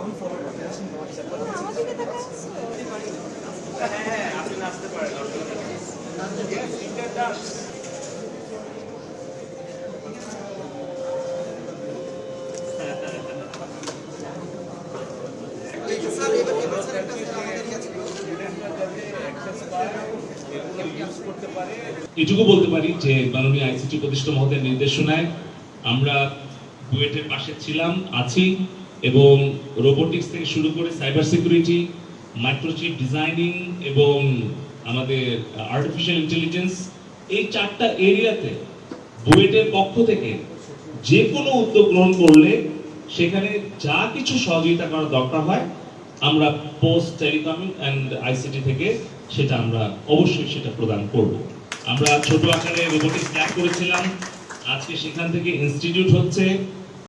আমি ফলো করতে আসি তোমার সাথে কথা বলছি। আমাদের কথা হ্যাঁ আপনি নাচতে পারেন এটুকু বলতে পারি যে মাননীয় আইসিটি উপদেষ্টা মহোদয়ের নির্দেশনায় আমরা বুয়েটের পাশে ছিলাম, আছি, এবং রোবোটিক্স থেকে শুরু করে সাইবার সিকিউরিটি, মাইক্রোচিপ ডিজাইনিং এবং আমাদের আর্টিফিশিয়াল ইন্টেলিজেন্স, এই 4টা এরিয়াতে বুয়েটের পক্ষ থেকে যে কোনো উদ্যোগ গ্রহণ করলে সেখানে যা কিছু সহযোগিতা করা দরকার হয় আমরা পোস্ট টেলিকম অ্যান্ড আইসিটি থেকে সেটা আমরা অবশ্যই সেটা প্রদান করব। আমরা ছোট আকারে রোবোটিক্স ল্যাব করেছিলাম, আজকে সেখান থেকে ইনস্টিটিউট হচ্ছে,